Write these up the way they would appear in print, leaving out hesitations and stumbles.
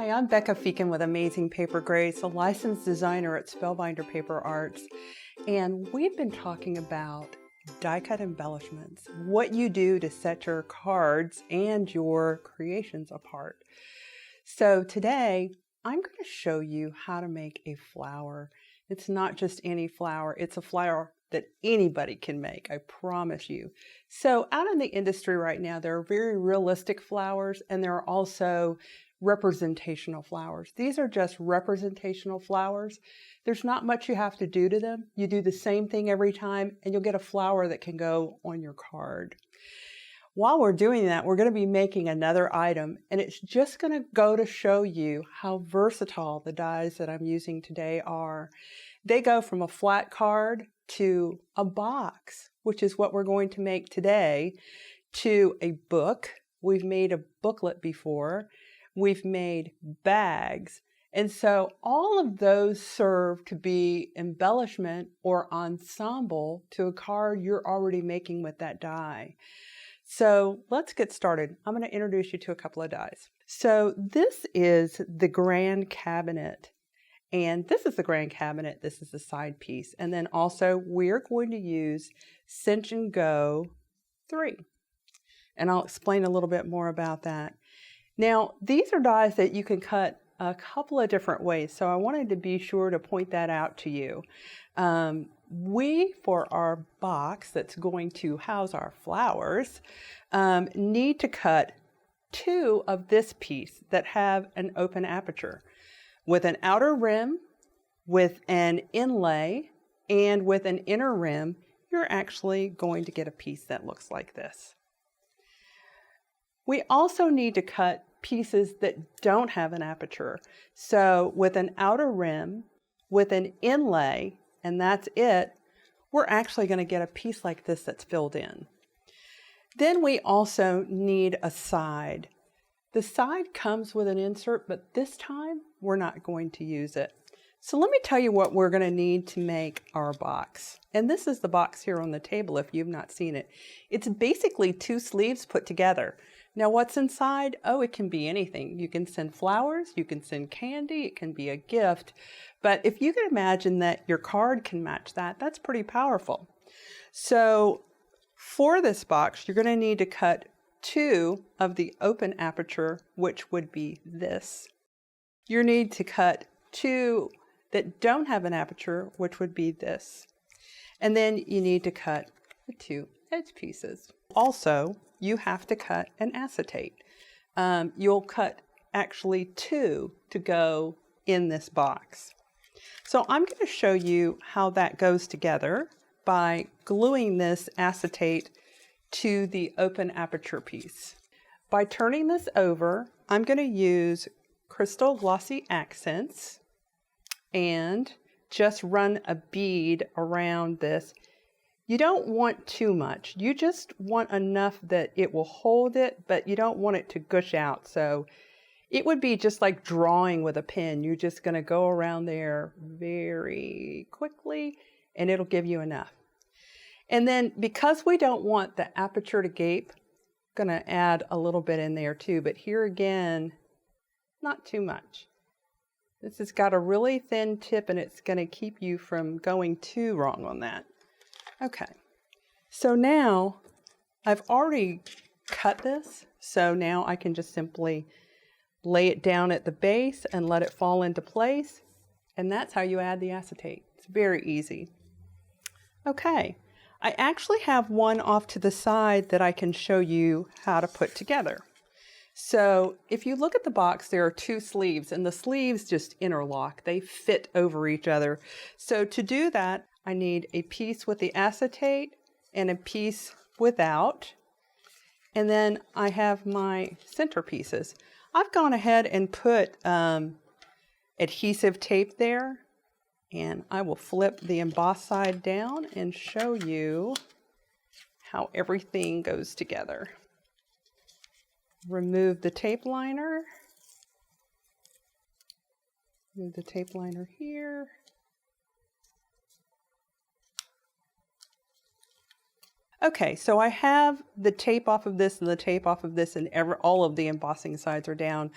Hi, I'm Becca Feeken with Amazing Paper Grace, a licensed designer at Spellbinder Paper Arts, and we've been talking about die-cut embellishments, what you do to set your cards and your creations apart. So today, I'm going to show you how to make a flower. It's not just any flower, it's a flower that anybody can make, I promise you. So out in the industry right now, there are very realistic flowers, and there are also representational flowers. These are just representational flowers. There's not much you have to do to them. You do the same thing every time, and you'll get a flower that can go on your card. While we're doing that, we're going to be making another item, and it's just going to go to show you how versatile the dies that I'm using today are. They go from a flat card to a box, which is what we're going to make today, to a book. We've made a booklet before. We've made bags. And so all of those serve to be embellishment or ensemble to a card you're already making with that die. So let's get started. I'm going to introduce you to a couple of dies. So this is the Grand Cabinet. And this is the Grand Cabinet. This is the side piece. And then also we're going to use Cinch and Go 3. And I'll explain a little bit more about that. Now, these are dies that you can cut a couple of different ways. So I wanted to be sure to point that out to you. For our box that's going to house our flowers, need to cut 2 of this piece that have an open aperture with an outer rim, with an inlay, and with an inner rim. You're actually going to get a piece that looks like this. We also need to cut pieces that don't have an aperture. So with an outer rim, with an inlay, and that's it, we're actually going to get a piece like this that's filled in. Then we also need a side. The side comes with an insert, but this time we're not going to use it. So let me tell you what we're going to need to make our box. And this is the box here on the table if you've not seen it. It's basically 2 sleeves put together. Now what's inside? Oh, it can be anything. You can send flowers, you can send candy, it can be a gift. But if you can imagine that your card can match that, that's pretty powerful. So for this box, you're going to need to cut 2 of the open aperture, which would be this. You need to cut 2 that don't have an aperture, which would be this. And then you need to cut the 2 edge pieces. Also, you have to cut an acetate. You'll cut actually 2 to go in this box. So I'm going to show you how that goes together by gluing this acetate to the open aperture piece. By turning this over, I'm going to use Crystal Glossy Accents and just run a bead around this. You don't want too much. You just want enough that it will hold it, but you don't want it to gush out. So it would be just like drawing with a pen. You're just going to go around there very quickly, and it'll give you enough. And then because we don't want the aperture to gape, I'm going to add a little bit in there too. But here again, not too much. This has got a really thin tip, and it's going to keep you from going too wrong on that. Okay, so now I've already cut this, so now I can just simply lay it down at the base and let it fall into place, and that's how you add the acetate. It's very easy. Okay, I actually have one off to the side that I can show you how to put together. So if you look at the box, there are 2 sleeves, and the sleeves just interlock. They fit over each other. So to do that, I need a piece with the acetate and a piece without. And then I have my center pieces. I've gone ahead and put adhesive tape there, and I will flip the embossed side down and show you how everything goes together. Remove the tape liner. Move the tape liner here. Okay, so I have the tape off of this and the tape off of this, and all of the embossing sides are down.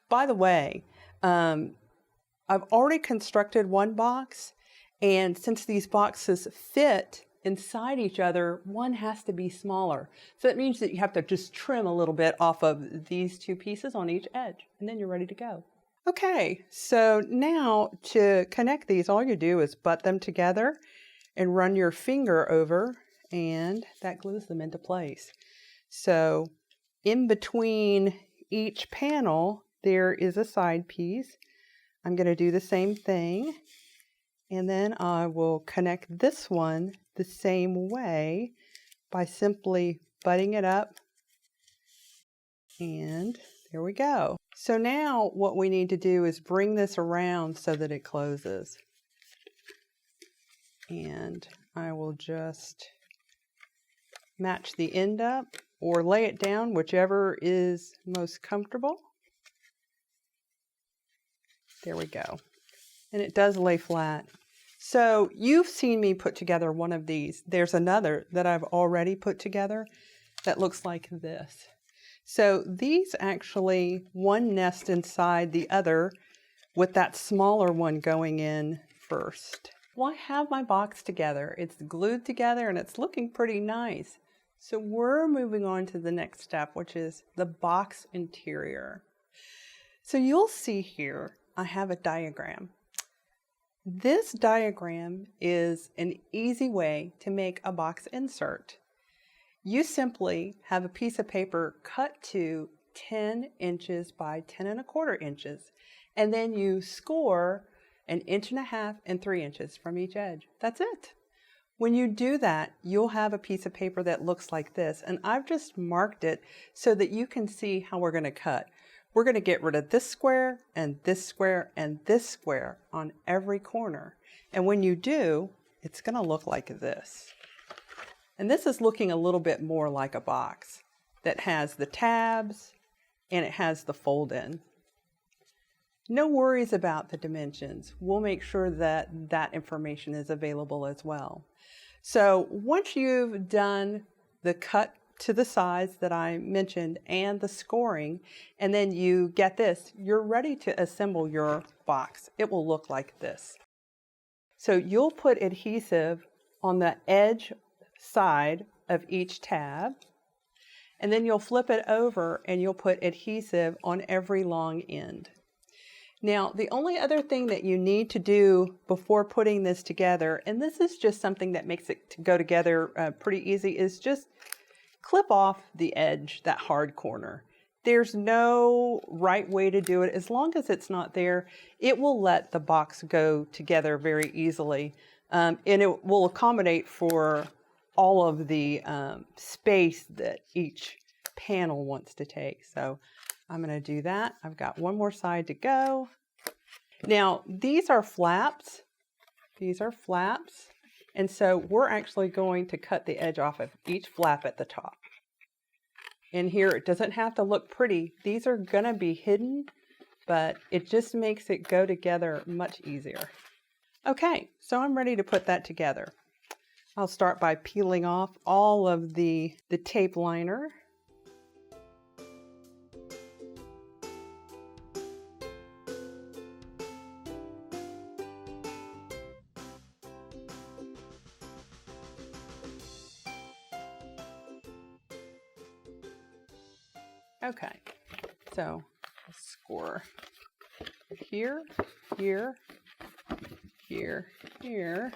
By the way, I've already constructed one box, and since these boxes fit inside each other, one has to be smaller. So that means that you have to just trim a little bit off of these two pieces on each edge, and then you're ready to go. Okay, so now to connect these, all you do is butt them together and run your finger over, and that glues them into place. So in between each panel, there is a side piece. I'm going to do the same thing, and then I will connect this one the same way by simply butting it up, and there we go. So now what we need to do is bring this around so that it closes. And I will just match the end up or lay it down, whichever is most comfortable. There we go. And it does lay flat. So you've seen me put together one of these. There's another that I've already put together that looks like this. So these actually, one nest inside the other with that smaller one going in first. Well, I have my box together. It's glued together and it's looking pretty nice. So we're moving on to the next step, which is the box interior. So you'll see here, I have a diagram. This diagram is an easy way to make a box insert. You simply have a piece of paper cut to 10 inches by 10¼ inches, and then you score 1.5 inches and 3 inches from each edge. That's it. When you do that, you'll have a piece of paper that looks like this, and I've just marked it so that you can see how we're going to cut. We're going to get rid of this square and this square and this square on every corner. And when you do, it's going to look like this. And this is looking a little bit more like a box that has the tabs and it has the fold in. No worries about the dimensions. We'll make sure that that information is available as well. So once you've done the cut to the size that I mentioned and the scoring, and then you get this, you're ready to assemble your box. It will look like this. So you'll put adhesive on the edge side of each tab, and then you'll flip it over and you'll put adhesive on every long end. Now, the only other thing that you need to do before putting this together, and this is just something that makes it to go together pretty easy, is just clip off the edge, that hard corner. There's no right way to do it. As long as it's not there, it will let the box go together very easily, and it will accommodate for all of the space that each panel wants to take. So I'm going to do that. I've got one more side to go. Now, these are flaps. These are flaps. And so we're actually going to cut the edge off of each flap at the top. And here, it doesn't have to look pretty. These are going to be hidden, but it just makes it go together much easier. Okay, so I'm ready to put that together. I'll start by peeling off all of the tape liner. Okay, so score here, here, here, here.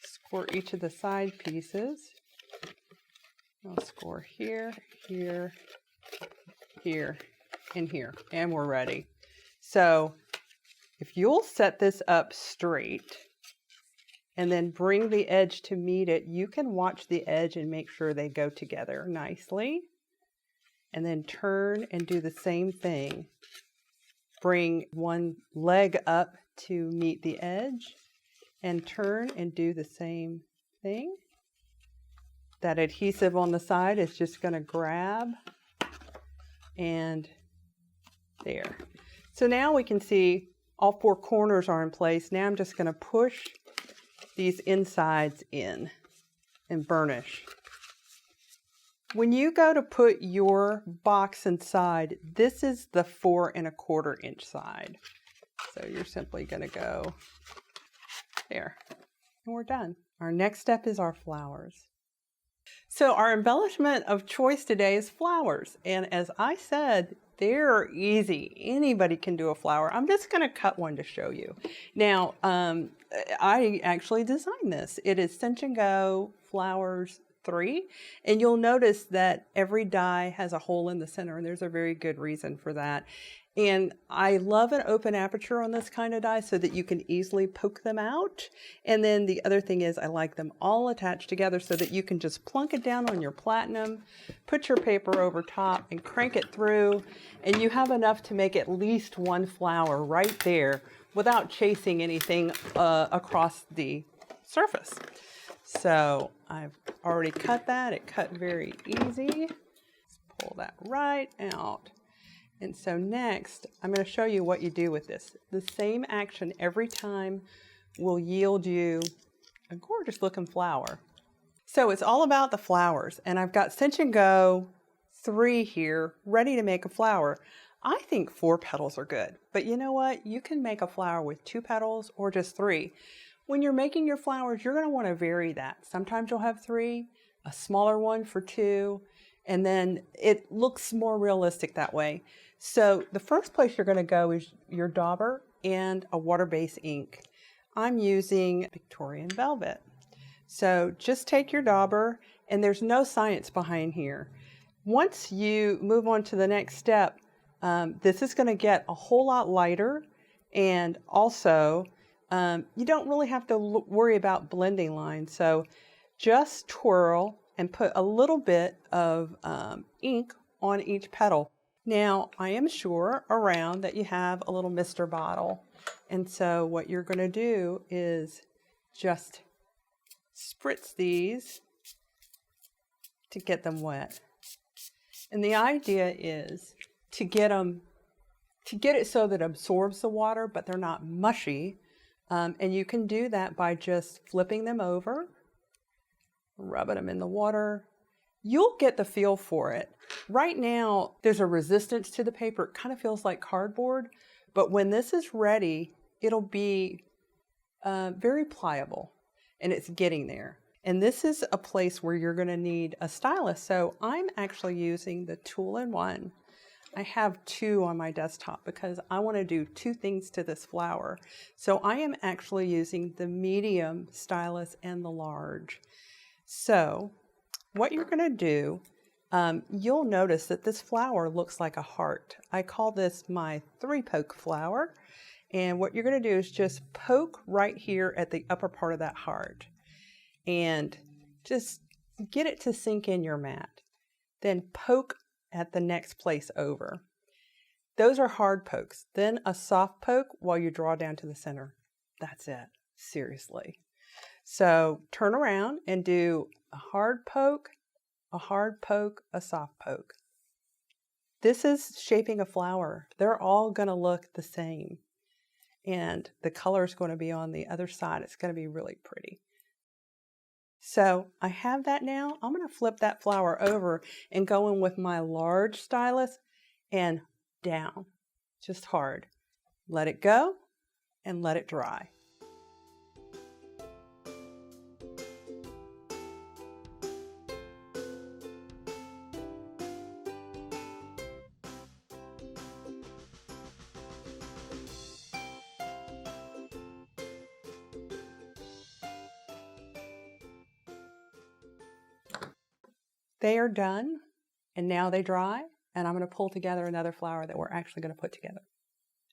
Score each of the side pieces. I'll score here, here, here, and here, and we're ready. So if you'll set this up straight and then bring the edge to meet it, you can watch the edge and make sure they go together nicely. And then turn and do the same thing. Bring one leg up to meet the edge and turn and do the same thing. That adhesive on the side is just going to grab, and there. So now we can see all 4 corners are in place. Now I'm just going to push these insides in and burnish. When you go to put your box inside, this is the 4 1/4 inch side. So you're simply going to go there, and we're done. Our next step is our flowers. So our embellishment of choice today is flowers. And as I said, they're easy. Anybody can do a flower. I'm just going to cut one to show you. Now, I actually designed this. It is Cinch and Go Flowers 3. And you'll notice that every die has a hole in the center, and there's a very good reason for that. And I love an open aperture on this kind of die so that you can easily poke them out. And then the other thing is I like them all attached together so that you can just plunk it down on your platinum, put your paper over top and crank it through. And you have enough to make at least one flower right there without chasing anything across the surface. So I've already cut that. It cut very easy. Let's pull that right out. And so next, I'm going to show you what you do with this. The same action every time will yield you a gorgeous looking flower. So it's all about the flowers, and I've got Cinch and Go 3 here ready to make a flower. I think 4 petals are good, but you know what? You can make a flower with 2 petals or just 3. When you're making your flowers, you're going to want to vary that. Sometimes you'll have 3, a smaller one for 2, and then it looks more realistic that way. So the first place you're going to go is your dauber and a water-based ink. I'm using Victorian Velvet. So just take your dauber, and there's no science behind here. Once you move on to the next step, this is going to get a whole lot lighter, and also you don't really have to worry about blending lines. So just twirl and put a little bit of ink on each petal. Now, I am sure around that you have a little mister bottle. And so what you're going to do is just spritz these to get them wet. And the idea is to get it so that it absorbs the water, but they're not mushy. And you can do that by just flipping them over, rubbing them in the water. You'll get the feel for it. Right now, there's a resistance to the paper. It kind of feels like cardboard, but when this is ready, it'll be very pliable, and it's getting there. And this is a place where you're going to need a stylus. So I'm actually using the Tool-in-One. I have 2 on my desktop because I want to do 2 things to this flower. So I am actually using the medium stylus and the large. So what you're going to do, you'll notice that this flower looks like a heart. I call this my 3-poke flower. And what you're going to do is just poke right here at the upper part of that heart. And just get it to sink in your mat. Then poke at the next place over. Those are hard pokes. Then a soft poke while you draw down to the center. That's it. Seriously. So turn around and do a hard poke, a soft poke. This is shaping a flower. They're all going to look the same. And the color is going to be on the other side. It's going to be really pretty. So I have that now. I'm going to flip that flower over and go in with my large stylus and down, just hard. Let it go and let it dry. They are done, and now they dry, and I'm going to pull together another flower that we're actually going to put together.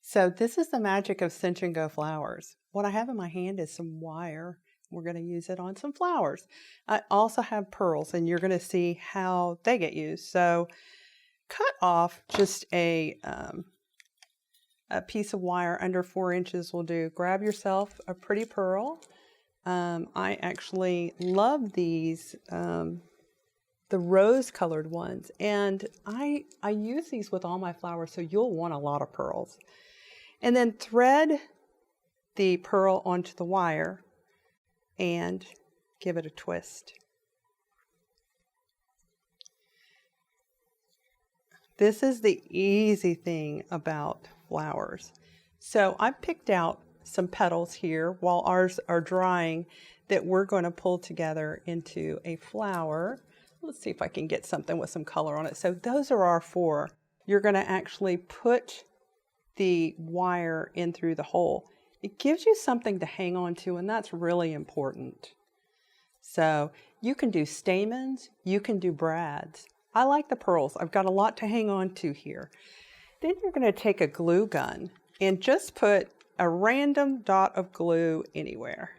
So this is the magic of Cinch and Go flowers. What I have in my hand is some wire. We're going to use it on some flowers. I also have pearls, and you're going to see how they get used. So cut off just a piece of wire under 4 inches will do. Grab yourself a pretty pearl. I actually love these the rose colored ones, and I use these with all my flowers, so you'll want a lot of pearls. And then thread the pearl onto the wire and give it a twist. This is the easy thing about flowers. So I picked out some petals here while ours are drying that we're going to pull together into a flower. Let's see if I can get something with some color on it. So those are our 4. You're going to actually put the wire in through the hole. It gives you something to hang on to, and that's really important. So you can do stamens, you can do brads. I like the pearls. I've got a lot to hang on to here. Then you're going to take a glue gun and just put a random dot of glue anywhere.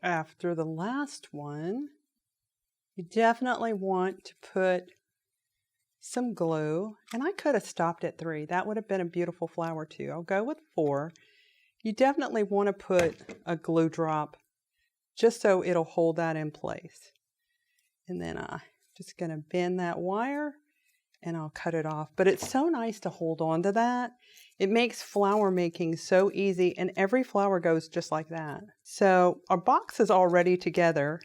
After the last one, you definitely want to put some glue, and I could have stopped at 3. That would have been a beautiful flower too. I'll go with 4. You definitely want to put a glue drop just so it'll hold that in place. And then I'm just going to bend that wire and I'll cut it off. But it's so nice to hold on to that. It makes flower making so easy, and every flower goes just like that. So our box is all ready together.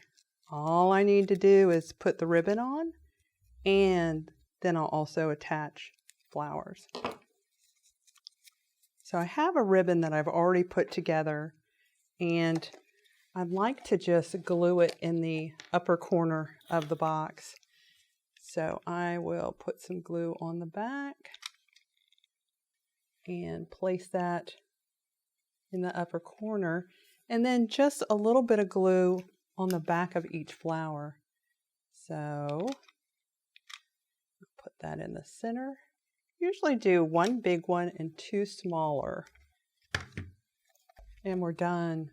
All I need to do is put the ribbon on, and then I'll also attach flowers. So I have a ribbon that I've already put together, and I'd like to just glue it in the upper corner of the box. So I will put some glue on the back and place that in the upper corner, and then just a little bit of glue on the back of each flower. So put that in the center. Usually do 1 big one and 2 smaller. And we're done.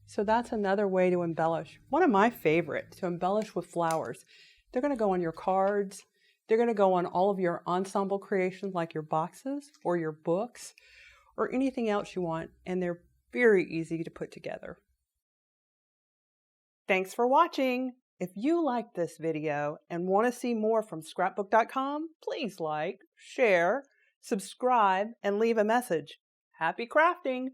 So that's another way to embellish. One of my favorites, to embellish with flowers. They're going to go on your cards. They're going to go on all of your ensemble creations like your boxes or your books or anything else you want. And they're very easy to put together. Thanks for watching. If you like this video and want to see more from Scrapbook.com, please like, share, subscribe, and leave a message. Happy crafting!